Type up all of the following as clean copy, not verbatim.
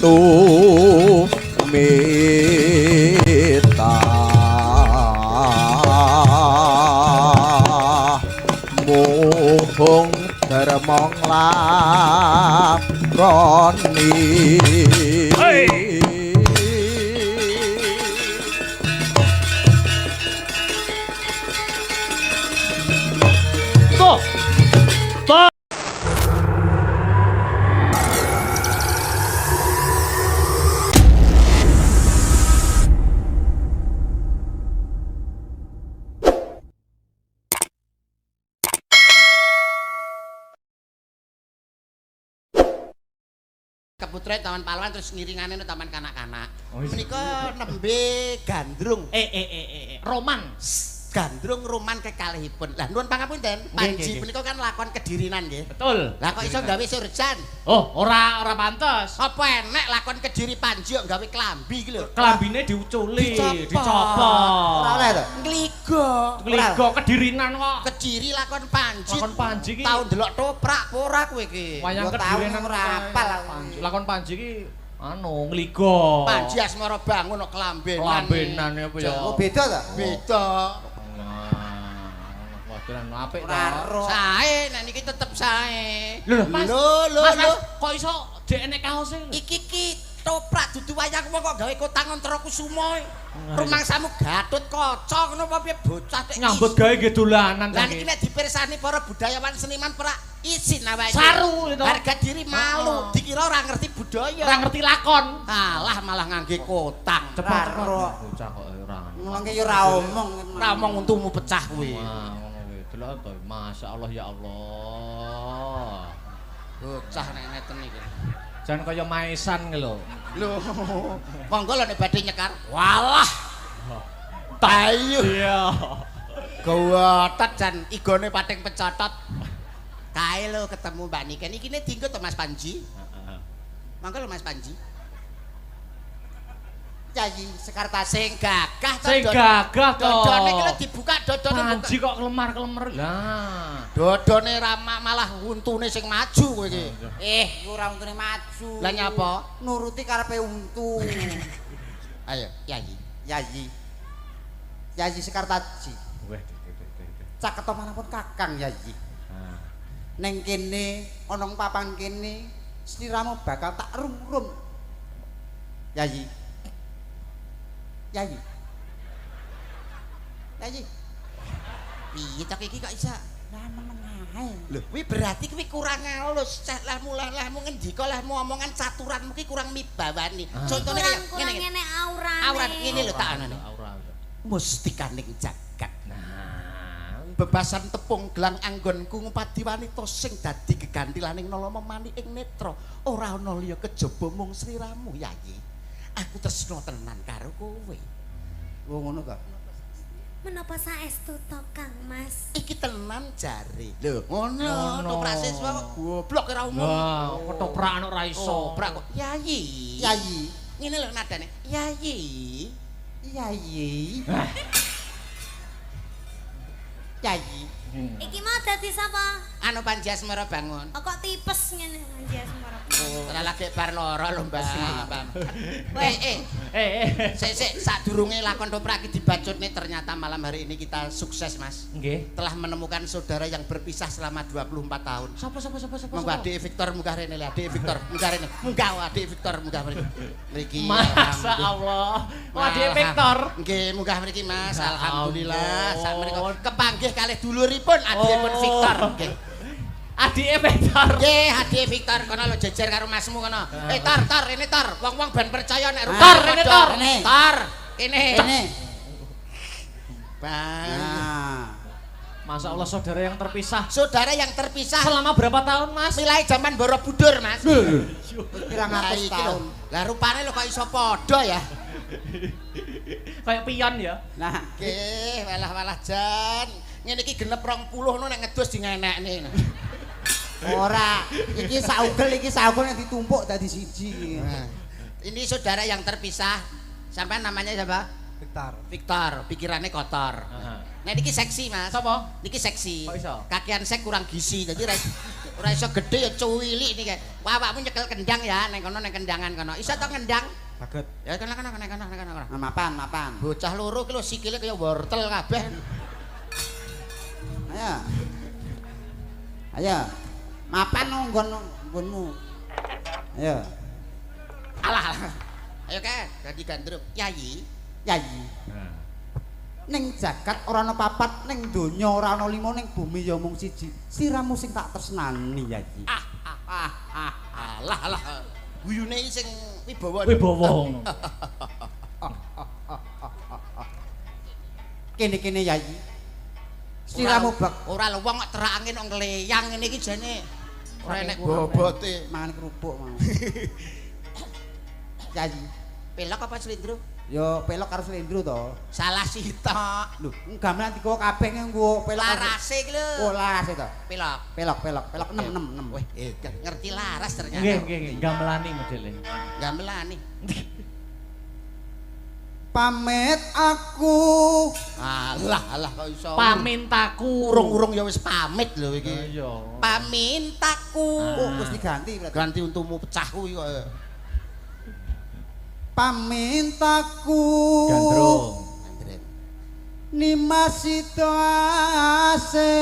tumita muhung dermong lakoni Tuh. Tuh. Keputra taman pahlawan terus ngiringane no taman kanak-kanak. Oh, iya. Menika nembe gandrung. Roman. Gandrung Roman kekalihipun. Lah nuwun pangapunten, Panji menika kan lakon kedirinan nggih. Betul. Lah kok iso gawe surjan? Oh, ora pantes. Apa enek lakon kediri Panji kok gawe klambi iki lho. Klambine diuculi, Dicopot. dicopot. Ora oleh to? Ngligo. Kligo kedirinan kok. Kediri lakon Panji. Lakon Panji iki. Tau ndelok toprak apa ora kowe iki? Wayang Yo tau kedirinan ora apal aku. Lakon Panji iki anu ngligo. Panji asmara bangun kok klambenan. Klambenan apa ya? Oh beda ta? Beda. Waduh apik Ora ta. ro. Sae, nek niki tetep sae. Lho, Mas. Lho, Mas, kok iso dek enek kaose lho? Iki toprak dudu wayang wong kok gawe kotang antara kusuma. Rumangsamu Gatut Kaca ngono apa piye bocah tek. Nyambut gawe nggih dolanan Lah niki nek dipirsani para budayawan seniman pra izin awake. Saru itu. Harga diri malu, dikira ora ngerti budaya. Ora ngerti lakon. Alah malah ngangge kotang. Cepet Ro. bocah kok ora. Mengke yo ora omong. Ora omong untumu pecah kuwi. Wah, ngono kuwi. Delok to, masyaallah ya Allah. Bocah nek ngeten iki. Jan kaya maesan ki lho. Lho, monggo lho nek badhe nyekar. Walah. Tayu. Iya. Gawatet jan igone pating pecotot. Kae lho ketemu Mbak Niken iki ne dienggo to Mas Panji. Monggo lho Mas Panji. Yayi Sekarta sing gagah to. Sing gagah to. Dodone iki lho dibuka dodone Panji kok kelemar-kelemar. Lah. Dodone ramak malah untune sing maju kowe iki. Iku ora untune maju. Lah nyapa? Nuruti karepe untu. Ayo, Yayi. Yayi. Yayi Sekartaji. Weh. Caket manapun Kakang Yayi. Neng kene ana papan kene sliramu bakal tak rum-rum. Yayi. Yayi. Yayi. Piye tak iki kok iso? Lah menengae. Lho, kuwi berarti kuwi kurang halus. Cah lahmu ngendika lahmu omongan caturanmu ki kurang mibawani. Contone kaya ngene. Ngene aurane. Aurat ngene lho tak anane. Aura. Mustikaning jagat. Nah, Bebasan tepung gelang anggonku ngupadi wanita sing dadi gegantilaning nalama mani ing netra. Ora ana liya kejaba mung sliramu, Yayi. Aku tresna tenan karo kowe. Oh ngono ta. Menapa saestu to Kang Mas? Iki tenan jare. Lho, ngono. Toprak siswa kok goblok ora umum. wah, ketoprak ora iso. Toprak kok Yayi. Yayi. Ngene lho nadane. Yayi. Yayi. Yayi. Iki mau dadi sapa? Anu Panji Asmara bangun. Oh, kok tipes ngene Panji Asmara. Ora lagi bar lara lho, Mbak. Weh. Sik sadurunge lakon toprak iki dibacutne ternyata malam hari ini kita sukses, Mas. Nggih. Telah menemukan saudara yang berpisah selama 24 tahun. Sapa? Munggah Adik Victor munggah rene le, Adik Victor munggah rene. Munggah Adik Victor munggah mriki. Mriki. Masa Allah. Waduh Victor. Nggih, munggah mriki Mas. Ya Alhamdulillah. ampun. Sak menika kepanggih kalih duluripun adikipun Oh. Victor. Nggih. Adike Victor. Nggih, Adik Victor kono lho jejer karo masmu kono. Tor, rene tor. Wong-wong ben percaya nek Tor, rene tor. Tor. Kene. Kene. Bang. Nah. Masa Allah saudara yang terpisah. Saudara yang terpisah Selama berapa tahun, Mas? mulai zaman Borobudur, Mas. Pirang Lah atus iki lho. tahun. Lah rupane lho kok iso padha ya. Kayak pion ya. Nah, Nggih, walah jan. Ngene iki genep 20 no nek ngedus dingenekne. ora. Iki saugel nek ditumpuk dadi siji. Nah, ini saudara yang terpisah. Sampai namanya siapa? Victor, pikirannya kotor. Heeh. Nah niki seksi Mas. Sapa? Niki seksi. Kok iso? Kakian sek kurang gizi, jadi ora iso gede ya cuwili niki. Wah, awakmu nyekel kendang ya, neng kono neng kendangan kono. Iso to kendang? Saged. Ya kono. Mapan. Bocah loro ki lho sikile kaya wortel kabeh. Ayo. Mapan nggonmu. Ayo. Alah. Ayo ke, dadi gandrung. Yayi. Nah. Ning jagat ora ana papat, ning donya ora ana 5, ning bumi ya mung siji. Siramu sing tak tresnani, Yayi. Alah. Guyune sing wibawa. Wibawa. Kene Yayi. Siramu bak Ora luwung kok terak angin kok ngleyang ngene iki jane. Ora enek bobote. mangan kerupuk mau. Yayi. Pelok apa slendro? Yo pelok karo slendro to. Salah sitok. Lho, gamelan digawa kabeh nggo pelok. Larase iki lho. Oh, larase to. Pelok. Pelok 6. Weh, ngerti laras ternyata. Nggih, gamelani modele. Gamelani. Pamit aku. Alah kok iso. Pamintaku. Urung-urung ya wis pamit lho iki. Iya. Pamintaku. Oh, wis diganti berarti. Ganti untumu pecah kuwi kok. Pamintaku. Gandrung. Nimasito ase.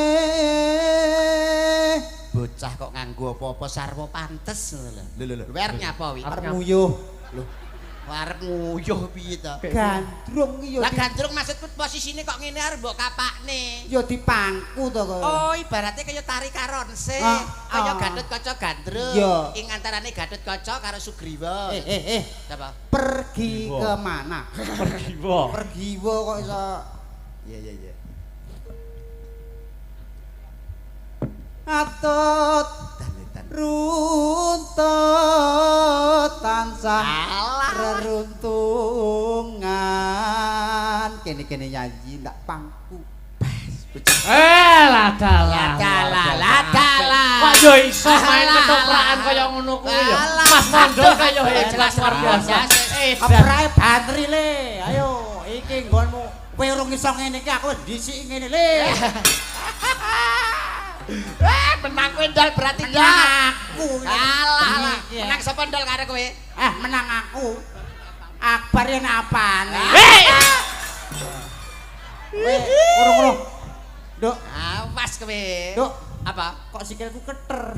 Bocah kok nganggo apa-apa sarwa pantes lho. Lho. Wer nyapa wi? Arep nguyuh. Lho. Arep nguyuh piye to? Gandrung iki Lah gandrung maksudku posisine kok ngene arep mbok kapakne. ya dipangku to kok. Oh, ibaratnya kaya tari karonse. Kaya Gatotkaca gandrung. Iya. Ing antarane Gatotkaca karo Sugriwa. Apa? Pergi ke mana? Pergi Pergi kok iso. Iya. Atut runtut tansah reruntungan kene nyanyi ndak pangku. Ladalah. Kok yo iso main ketoprakan kaya ngono kuwi ya. Mas Mondol kaya hebat luar biasa. Keprae bantri le. Ayo iki nggonmu. Kowe urung iso ngene iki aku dhisik ngene le. Menang kowe ndal berarti Aku. Alah. Menang sapa ndal karo kowe? Menang aku. Akbar yen apane? Urung. Duk, Awas kowe. Duk, Apa? kok sikilku keter.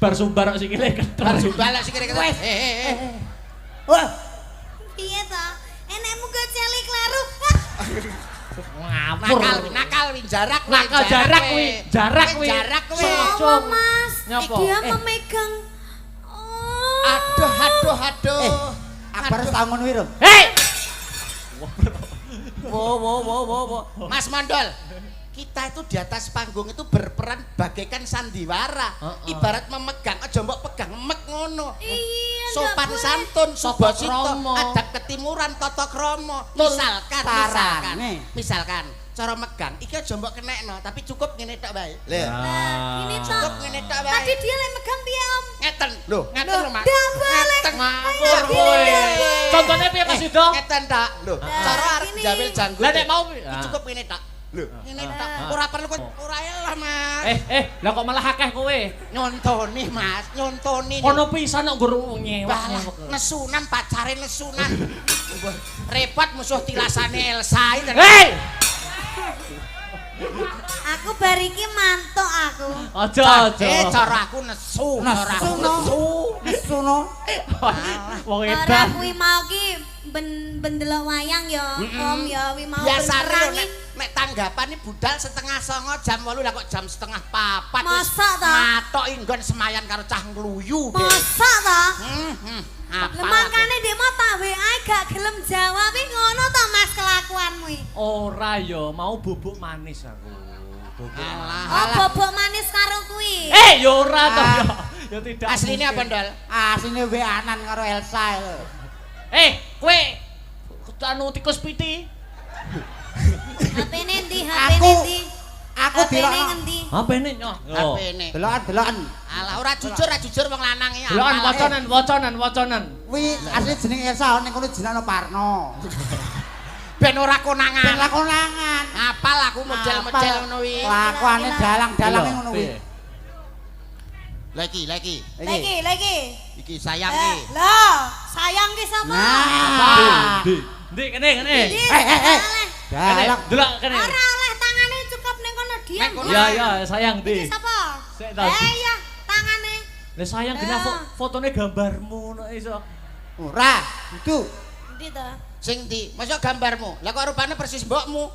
Bar sumbar kok sikile keter. Harus balak sih kira-kira. Wah, Piye to? Enekmu gak celi kleru. Ngapur. Nakal wi jarak Jarak kuwi. Apa, Mas? Nyapa? Dia memegang. Oh. Aduh. Akbar wis tau ngono wi, Rum. Hei! Wo. Mas Mondol. Kita itu di atas panggung itu berperan bagaikan sandiwara. Ibarat memegang, aja mbok pegang mek ngono. Iya. Sopan nggak boleh. santun, sobo Tata sito, krama. adab ketimuran, tata krama. Tarane. Misalkan cara megang iki aja mbok kenekno, tapi cukup ngene tok bae. Nah, ini toh. Cukup ngene tok bae. Tadi dia lagi megang piye, Om? Ngeten. Lho, ngeten lho, Mas. Dah boleh. Ngeten. Ngapur kowe. Contohnya piye Mas Yudo? Ngeten tok. Lho, cara arep gini. jamil janggut. Lah nek mau cukup ngene tok. Lho, ngene tok. Ora perlu ora elah, Mas. lah kok malah akeh kowe. Nyontoni, Mas, nyontoni. Kono pisan kok guru nyewak. Nesunan pacare nesunan. Repot musuh tilasane Elsa iki. Hei! Aku bariki mantuk aku. Aja. Cara aku nesu, cara aku nesu. Nesuno. Wong Ora edan. kuwi mau ki bendelok wayang ya, Om ya, wi mau Biasane perangi. nek tanggapane budal 3:30 jam 8 lah kok jam 3:30. Masa ta? Matok inggon semayan karo cah ngluyu. Masa ta? Apa? Makane ndek mau tak WA gak gelem jawab iki ngono ta Mas kelakuanmu iki. Ora ya, mau bubuk manis aku. Oh, bobok manis karo kuwi. Ya ora to ya. Ya tidak. Asline apa, Ndol? Asline weanan karo Elsa. Kowe anu tikus piti. HP-ne ndi? Aku- HP-ne ndi? aku HP-ne dilokno. ngendi? HP-ne nyoh. HP-ne. Delokan. Alah ora jujur wong lanang iki. Delokan wacanan. Kuwi asli jeneng Elsa ning kono jenenge Parno. Ben ora konangan. Ben konangan. Apal aku model-model ngono kuwi. Lakuane dalang-dalange ngono kuwi. Lagi. Lagi. Iki sayang iki. Lho, sayang ki sapa? Nah. Ndi kene. Dalang. Delok kene. Ora oleh tangane cukup ning kono diam. Ya, sayang ndi. Iki sapa? Sik ta. Iya, tangane. Lah sayang gena fotone gambarmu nek iso. Ora, itu. Endi to? Sing ndi? Masa gambarmu? Lah kok rupane persis mbokmu.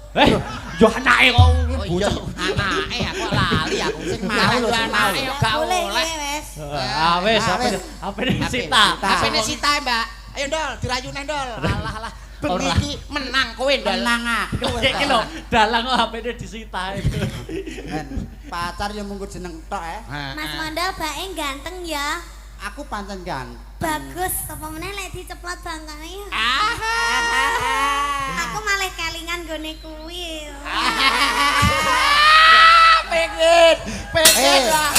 Yo anake kok Oh iya, anake aku lali aku. Sing mau lho anake yo gak Boleh oleh. iki wis. Wis HP-ne Sita. HP-ne Sita, Mbak. Ayo Ndol, dirayune Ndol. Alah. Bengi iki menang kowe Ndol. Menang aku. Iki lho, dalang kok HP-ne disita. Pacar yo munggo jeneng tok Mas Mondal bae ganteng ya. Aku pancen ganteng. Bagus, apa meneh lek diceplot bangkane. Aku malah kelingan gone kuwi. Pengen lah.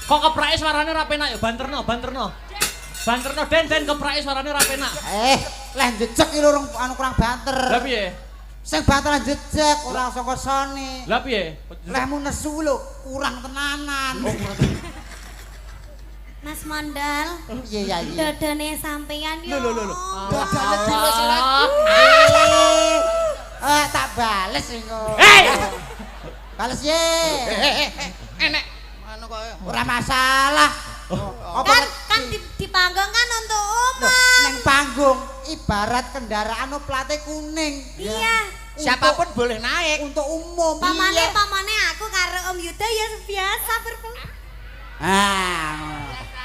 Kok keprake suarane ra penak ya banterno. Banterno den keprake suarane ra penak. Leh jejeg iki lho anu kurang banter. Lah piye? Sing banter jejeg ora saka sone. Lah piye? Lehmu nesu lho kurang tenanan. Mas Mondal. Iya. Dodone sampeyan yo. Lho. Dodane dulu silat. Tak bales engko. Bales ye. Enek anu kok Ora masalah. Kan di panggung kan untuk umum. Ning panggung ibarat kendaraan plate kuning. Iya. siapapun boleh naik untuk umum. Pamane aku karo Om Yuda ya biasa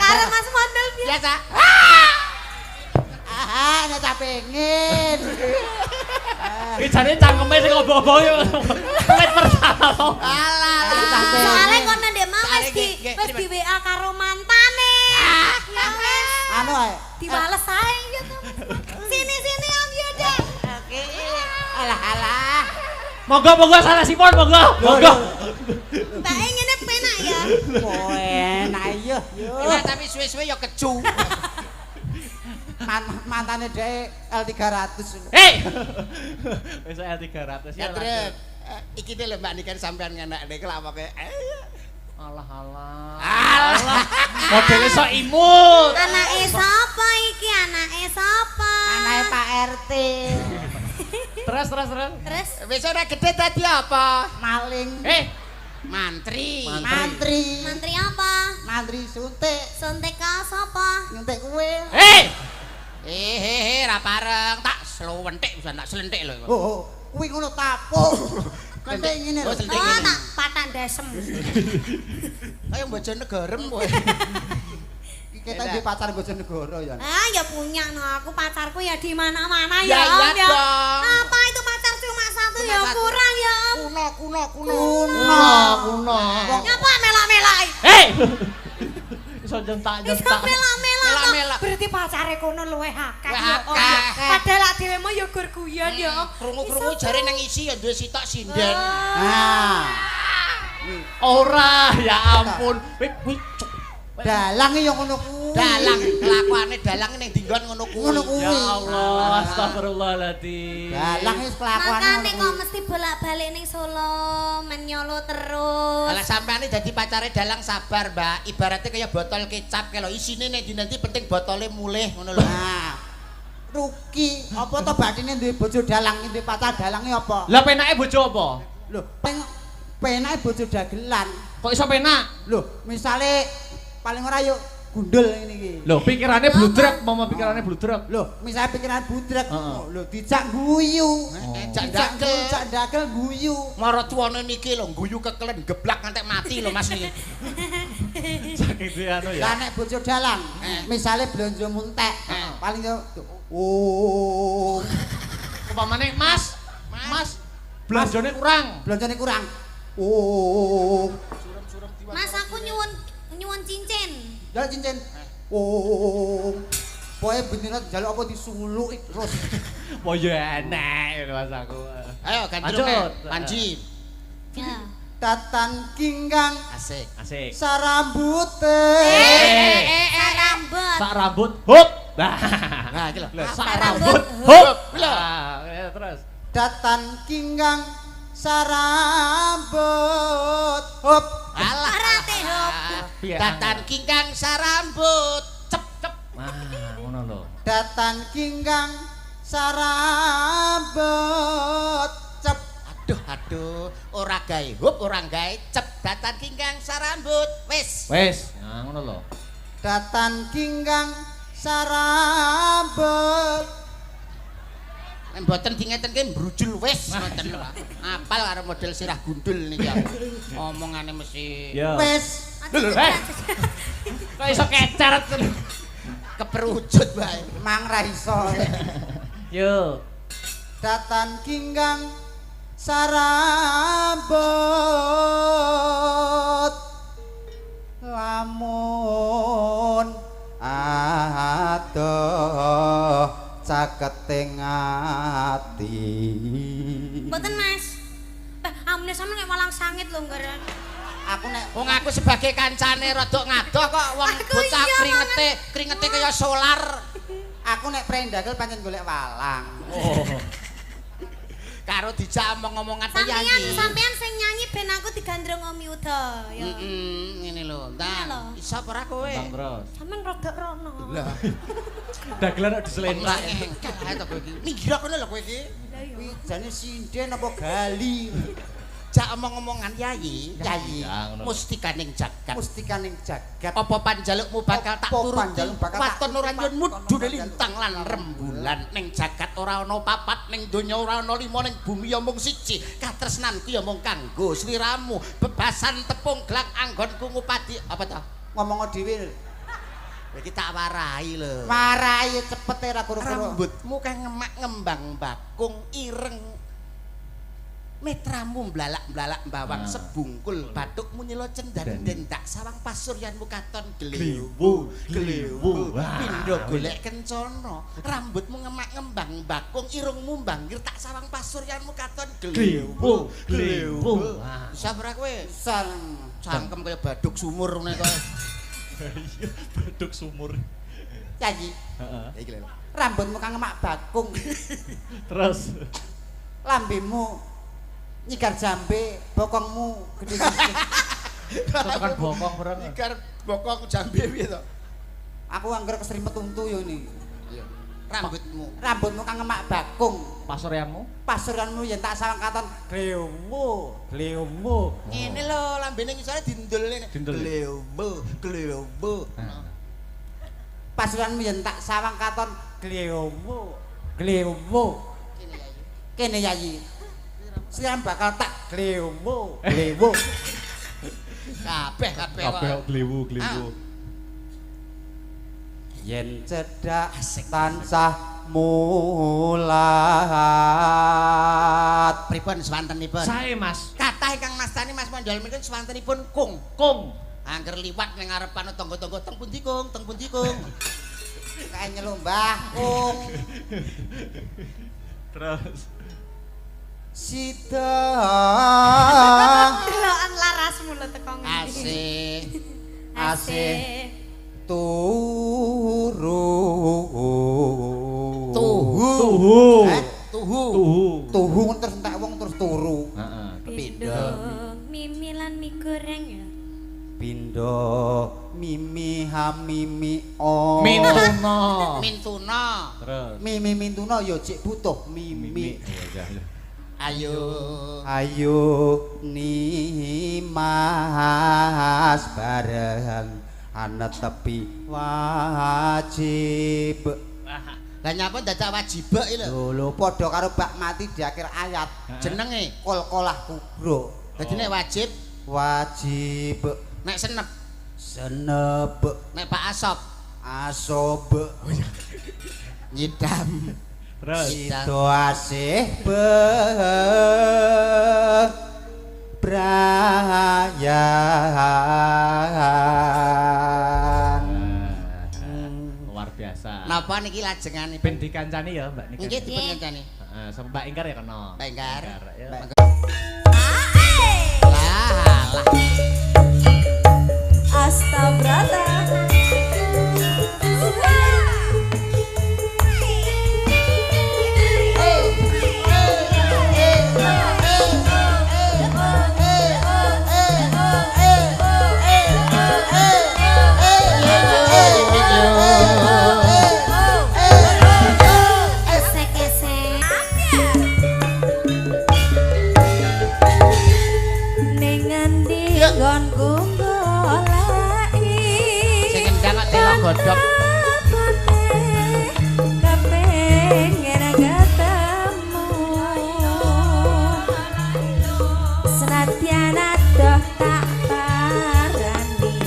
karo Mas Mondal biasa. Nek tak pengen. Iki jane cangkeme sing obo-obo yo. Wis pertama kok. Alah. Soale kono ndek mau wis di WA karo mantane. Ya wis. Anu ae. Dibales ae ya to. Sini Om Yuda. Oke. Alah. Monggo salah sipon monggo. Mbak ngene penak ya. Oh, enak iya. Enak tapi suwe-suwe ya keju. Mantane dhek L300. Wis L300 ya. Terus iki lho Mbak Niken sampean ngenekne kelamoke. Alah. Modele sok imut. Anake sapa iki? Anake sapa? Anake Pak RT. Terus. Terus Wis ora gede dadi apa? Maling. Mantri. mantri apa? Mantri suntik. Suntik ka sapa? Nyuntik kowe. Ra pareng tak slewentik bisa tak selentik lho. Oh, kuwi ngono tapuk. Kentek ngene lho. Oh, selentik Oh, ngene. tak patah desem. Kayak Bojonegarem kowe. Kita di pacar Bojonegoro ya. Ya punya no aku pacarku ya di mana-mana Ya, ya Om iya ya. dong. Apa itu pacar cuma satu Cuma ya satu. kurang ya Om. Kuno. Nyapa melak-melak. Iso jentak. Bisa melak-melak. Melak-melak. Berarti pacare kono luwih akeh Luwih ya Om. akeh. Padahal lak dhewe mah ya gur guyon ya Om. Krungu-krungu jare nang isi ya duwe sitok sinden. Nah, Ora, ya ampun. dalang yo ngono kuwi. Dalang kelakuane dalang ning dinggon ngono Ngono kuwi. Ya kuwi. Allah, astagfirullahaladzim. Dalang wis kelakuane. Makane kok mesti bolak-balik ning Solo, menyolo terus. Alah sampeane dadi pacare dalang sabar, Mbak. Ibaratnya kaya botol kecap kalau isine nek nanti penting botolnya mulih ngono lho. Nah, Ruki, apa to bathine duwe bojo dalang, duwe pacar dalange apa? Lah penake bojo apa? Lho, penake bojo dagelan. Kok iso penak? Lho, misale paling ora yo gundul ngene iki. Lho, pikirannya bludrek, pikirannya bludrek. Lho, misale pikiran budrek, Heeh. lho dijak guyu. Jak Dagel guyu. Mara tuwane niki lho guyu kekelen geblak ngantek mati lho Mas niki. Saking anu Lah ya. nek bojo dalang, misale blonjo muntek, paling yo Upamane Mas, belanjane kurang. blonjone kurang. Mas aku nyuwun cincin. Jalan cincin. Pokoke bendina njaluk apa disuluki terus. Oh ya enak Mas aku. Ayo ganti Lanjut. Panji. Ya. Datan kinggang Asik. Asik. sarambute. Sarambut. Sak rambut. Hup. Nah, iki lho. Sak rambut, rambut. Hup. Lho. Terus. Datan kinggang sarambut. Hop. Alah. Arate hop. Datan kingkang sarambut. Cep cep. Nah, ngono lho. Datan kinggang sarambut. Cep. Aduh, ora gawe hup, ora gawe cep. Datan kingkang sarambut. Wis. Wis. Nah, ngono lho. Datan kinggang sarambut. Nek mboten dingetenke brujul wis ngoten lho. Apal karo model sirah gundul niki aku. Omongane mesti Yo. Wis. Kok iso kecaret. keperucut bae. Mang ra iso. Yo. Datan kinggang sarambut. Lamun adoh caketing ati. Mboten Mas. Amune sampe nek malang sangit lho nggaran. Aku nek Wong aku sebagai kancane rada ngadoh kok wong Aku bocah iya, kringete kaya solar. aku nek prendagel pancen golek walang. Oh. Karo dijak omong-omongan penyanyi. Sampean sing nyanyi ben aku digandrung Omi Uda ya. Ngene lho. Iya lho. Nah, iso apa ora kowe? Bang Bros. Sampean rada rono. Lah, Dagelan kok diseleni. ora engkel ae to kowe iki. Minggir kono lho kowe iki. Kuwi jane sinden apa gali? Jak omong-omongan yayi, Yayi. Ya, ngono. mustikaning jagat. Mustikaning jagat. Apa panjalukmu bakal tak Apa turuti? panjaluk bakal tak Waton ora turuti? nyun mudune lintang lan rembulan ning jagat ora ana papat ning donya ora ana lima ning bumi ya mung siji. Katresnanku ya mung kanggo sliramu. Bebasan tepung glak anggonku ngupadi apa to? Ngomong dhewe. Iki tak warai lho. Marai cepet ra kuru-kuru. Rambutmu kang ngemak ngembang bakung ireng. Metramu mblalak-mblalak bawang sebungkul batukmu nyelo cendan-den tak sawang pasuryanmu katon glewu pindho golek kencana rambutmu ngemak ngembang bakung irungmu banggir tak sawang pasuryanmu katon glewu bisa ora kowe cangkem kaya baduk sumur ngene kowe Baduk sumur. Yayi. Heeh. iki lho Rambutmu kang ngemak bakung. Terus. Lambemu nyigar jambe, bokongmu gede-gede. Tekan bokong bareng. ikar bokong jambe piye to Aku angger keserimpet untu yo ini. iya rambutmu Rambutmu kang ngemak bakung. Pasuryanmu. Pasuranmu yen tak sawang katon glewu. ngene lho lambene ngisore dindul Dindul. glewu Pasuranmu yen tak sawang katon glewu. Kene Yayi. Siam bakal tak glewu. kabeh Kabeh kok glewu. Yen cedak Asik. tansah mulat. pripun swantenipun Sae, Mas. kathah ingkang mastani Mas Mondol menika swantenipun kung Kung. angger liwat ning ngarepan tangga-tangga teng pundi kung Kae nyelumbah kung Terus. sida Delokan larasmu lho teko asik asih turu Tuhu. tuhu terus entek wong terus turu Heeh. Pindho mimi lan mie goreng ya. pindho mimi hamimi o Mintuna. mintuna Terus. mimi mintuna ya cek butuh mimi ayo ayo nimas bareng ana tepi wajib lah nyapa dadak wajib iki lho lho padha karo bak mati di akhir ayat jenenge kol-kolah kubro dadi nek wajib wajib nek senep senep nek pak asop asob nyidam Terus. Sido asih bebrayan Luar biasa. napa niki lajenganipun Ben dikancani ya, Mbak Nika. nggih dipun kancani Heeh, sama Mbak Ingkar ya kena. Mbak Ingkar. ya. lah Astabrata. Godhog kepengen ketemu senadyan adoh tak parani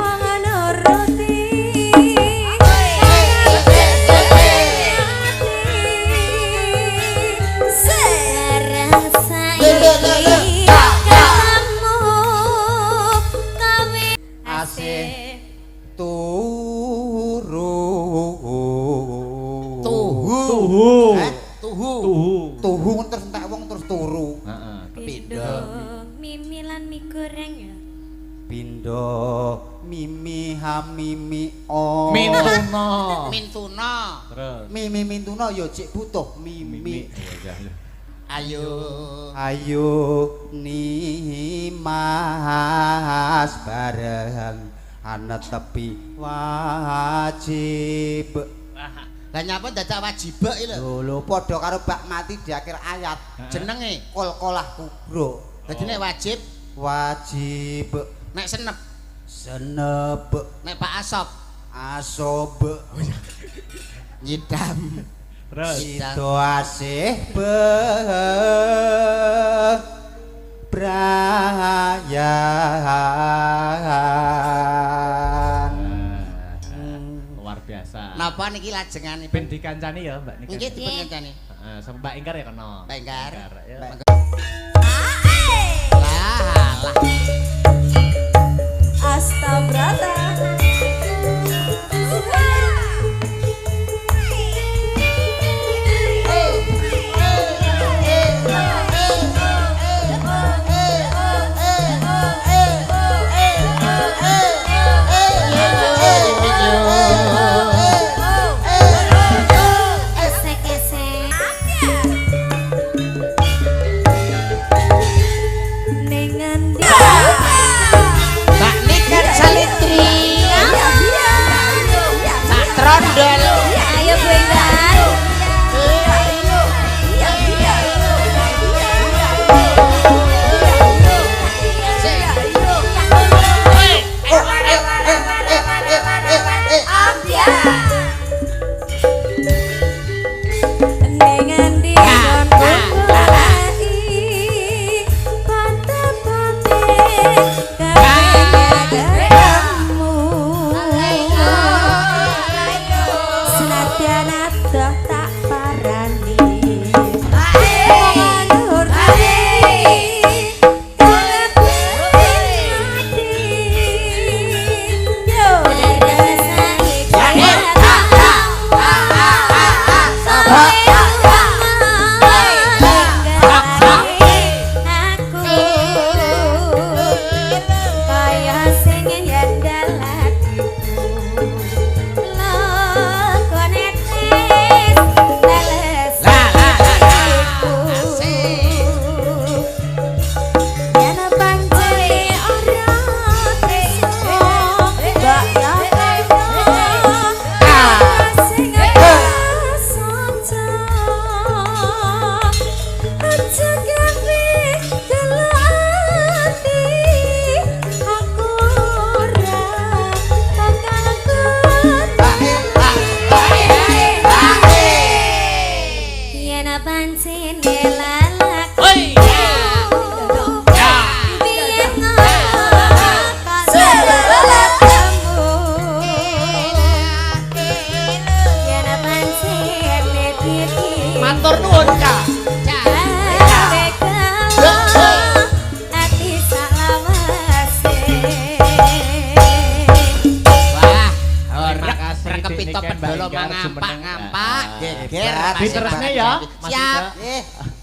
menguruti serasa ini kamu kami asih tuhu terus entek wong terus turu. Pindho mimi lan mie goreng ya. Pindho mimi hamimi o. Mintuna. Terus Mimi mintuna ya cek butuh mimi. Ayo nimas bareng ana tepi wajib. Lah nyapa dadak wajib iki lho. Lho padha karo bak mati di akhir ayat. Jenenge Kol-kolah kubro. dadi nek wajib nek senep nek Pak Asob nyidam terus Sido asih bebrayan. luar biasa. napa niki lajenganipun Ben dikancani ya Mbak Nika. nggih dipun kancani Heeh, sama Mbak Ingkar ya kena. Mbak Ingkar. Ya. lah Astabrata.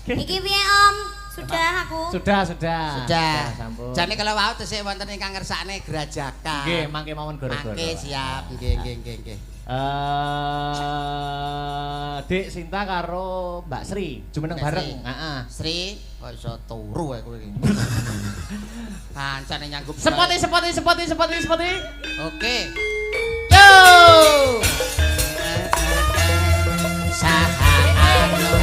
Iki piye Om? Sudah aku. Sudah. Sampun. Jane kalau wau tesih wonten ingkang ngersakne Grajakan. Nggih, mangke mawon gara-gara. Mangke siap. Nggih. Dik Sinta karo Mbak Sri, jumeneng bareng. Heeh. Sri, kok iso turu kowe iki. Kancane nyanggup. Sepoti. Oke. Yo! Saha anu.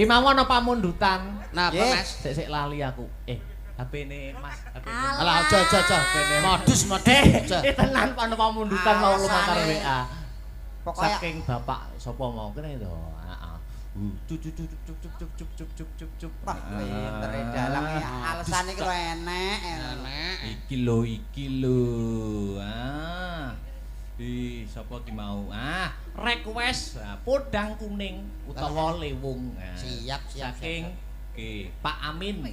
Ki mawon apa mundutan? Napa, Mas? Sik lali aku. HP-ne Mas. Alah aja. Modus. Tenan apa mundutan mau lumakar WA. Pokoknya Saking bapak sapa mau kene to. Heeh. Cup. Wah, pinter dalang ya. Alasane iki lho enek. Iki lho. Sapa ki mau? Request podang kuning utawa lewung. Siap. Saking Pak Amin.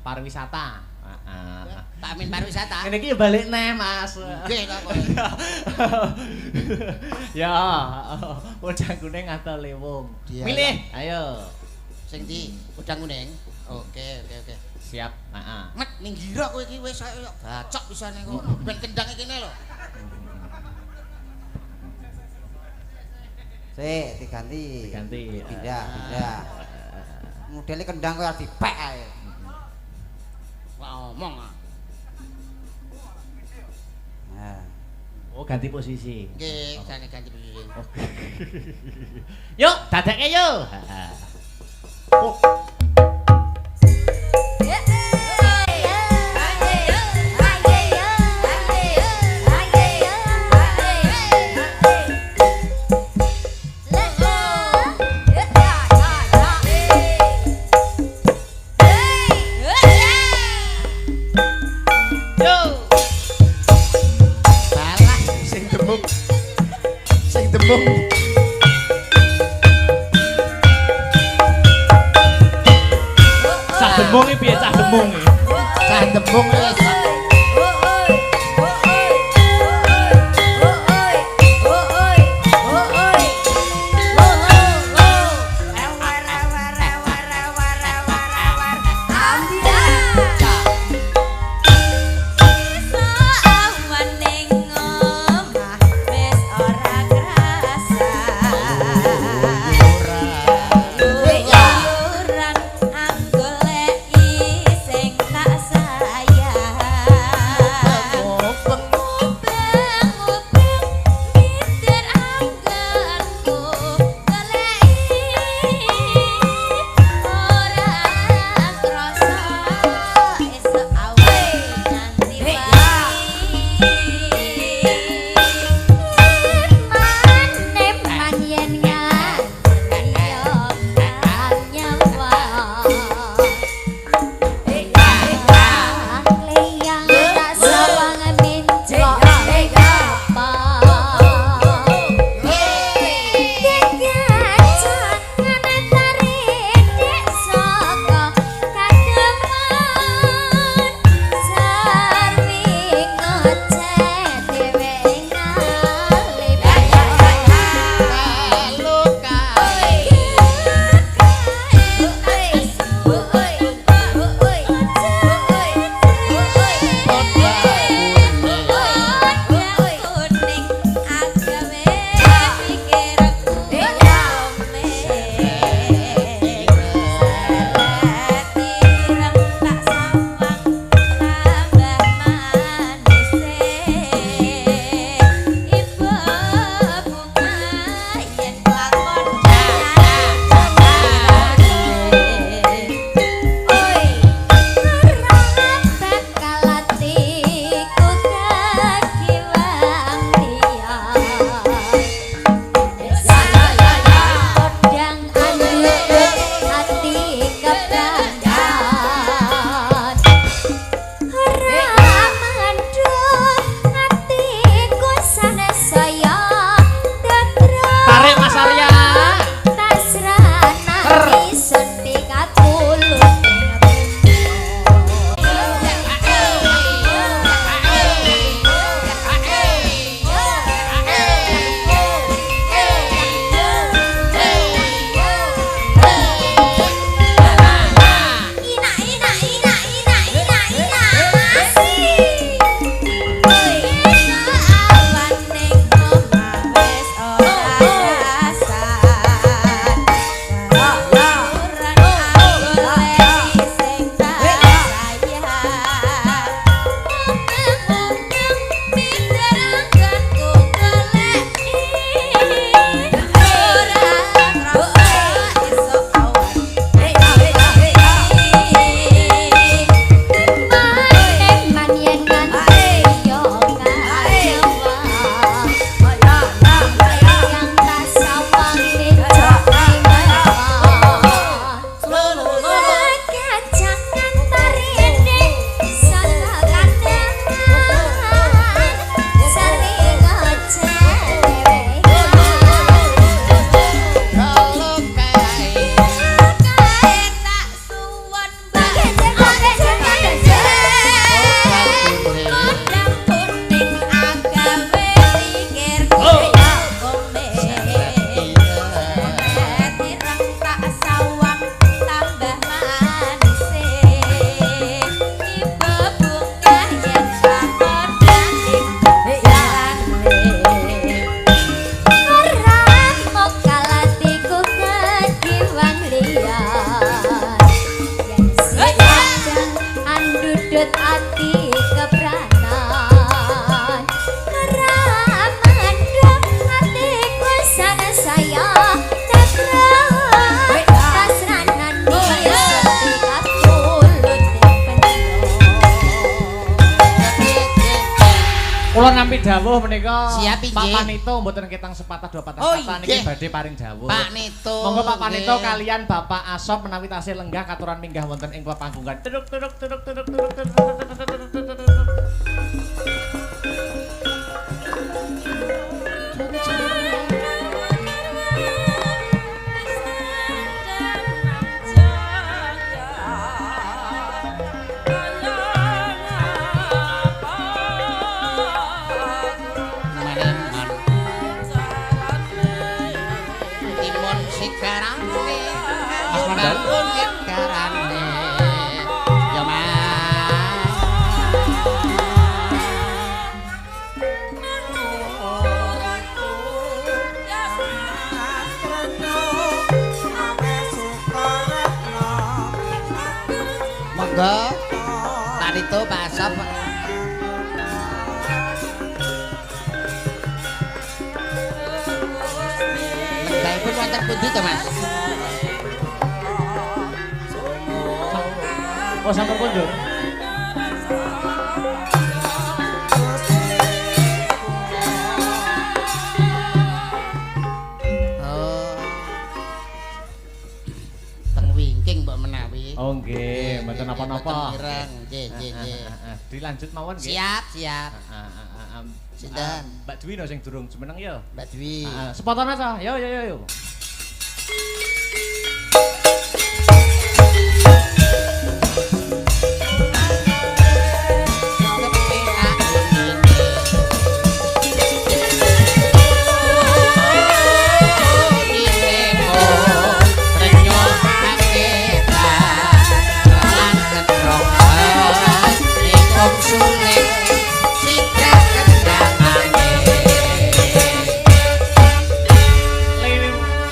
Pariwisata. Pak Amin pariwisata. Ngene iki ya balik neh, Mas. Nggih kok. Ya, podang kuning atau lewung. Milih, ayo. Sing ndi? Udang kuning. Oke. Siap. Heeh. Mek ning gira kowe iki wis bacok pisane kok. Ben kendang kene lho. Sik, diganti. Pindah. Modele kendang kowe arep dipek ae. Ngomong. Nah. Oh, ganti posisi. Nggih, jane ganti posisi. Yuk, dadekke yuk. Oh. Dembung iki piye cah dembung iki? Cah dembung wis. Sayang Kula nampi dawuh menika Siap, Pak inggih. Panito mboten ketang sepatah dua patah Oh, kata niki inggih. badhe paring dawuh. Pak Nito. Monggo Pak Panito Nggih. kalian Bapak Asop menawi tasih lenggah katuran minggah wonten ing panggungan. Tuduk tuduk tuduk tuduk tuduk tuduk. Timun sikarane. Mas Mandal. Timun sikarane. Ya Mas. Monggo. Tadi itu Pak Asap. Lenggahipun wonten pundi to Mas? Oh sampun kundur. Oh. Teng wingking mbok menawi. Oh nggih, mboten napa-napa. Ireng, nggih, nggih, nggih. Dilanjut mawon nggih. Siap, siap. Sinten? Mbak Dwi no sing durung jumeneng ya. Mbak Dwi. Sepotone ta. Yo yo yo yo.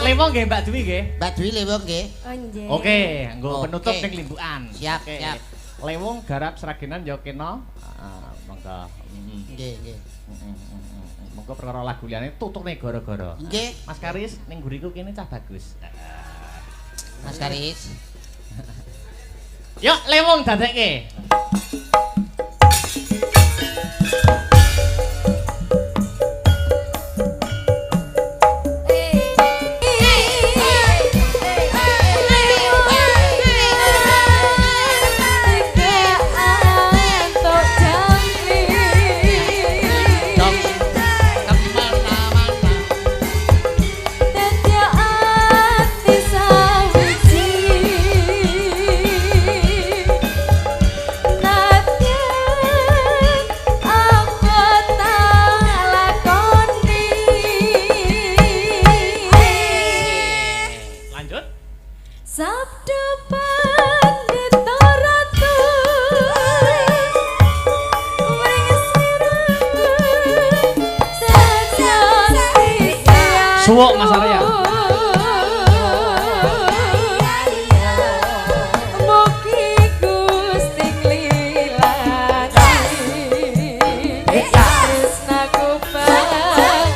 Lewo nggih Mbak Dwi nggih. Mbak Dwi lewong nggih. Oh nggih. Oke, nggo Oke. penutup ning limbukan. Siap, Oke. siap. Lewung garap seragenan ya kena. Monggo. Nggih, nggih. Monggo perkara lagu liyane tutukne gara-gara. Nggih, Mas Karis ning guriku kene cah bagus. Mas Karis. Yuk lewung dadekke. Dok, kemana-mana. Lanjut. Sabda pandita ratu Suwuk Mas Arya. Mugi Gusti nglilani tresnaku bakal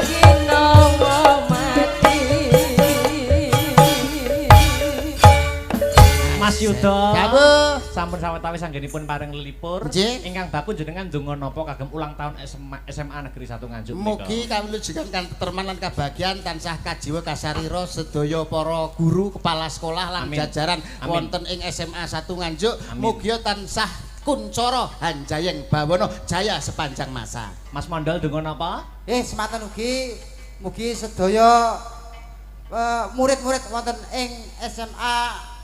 ginawa mati. Mas Yuda. Dawuh. Sampun sawetawis anggenipun paring lelipur. Nggih. Ingkang baku jenengan ndonga napa kagem ulang tahun SMA Negeri 1 Nganjuk menika. Mugi kawlujugan kan keterman lan kabahagiaan tansah kajiwa kasarira sedaya para guru, kepala sekolah lan Amin. jajaran Amin. wonten ing SMA 1 Nganjuk. Amin. Mugi tansah kuncara hanjayeng bawana jaya sepanjang masa. Mas Mandal ndonga napa? Sematen ugi mugi sedaya murid-murid wonten ing SMA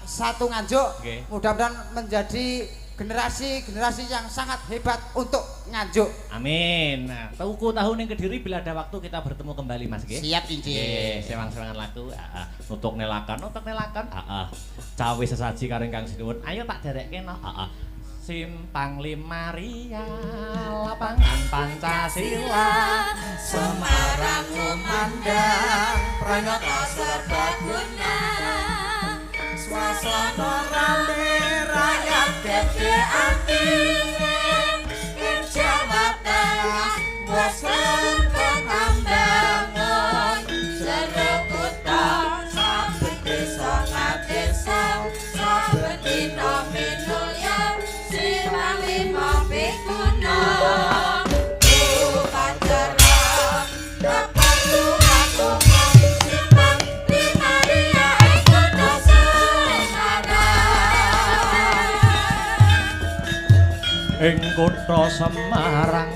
1 Nganjuk Nggih. mudah-mudahan menjadi generasi yang sangat hebat untuk Nganjuk. Amin. Nah, tuku tahun yang Kediri bila ada waktu kita bertemu kembali Mas nggih. Siap injih. Sewang-sewangan lagu. Nutuk nelakan. Cawe sesaji karo ingkang sinuwun. Ayo tak derekke no. Simpang Limaria lapangan Pancasila Semarang memandang Pranyata serbaguna Suasana rame rakyat gede ati Ing Jawa Tengah bosen pengambangan Jero kota saben desa kadesa Saben dina minulya Simpang Lima pikuna ing kutha Semarang.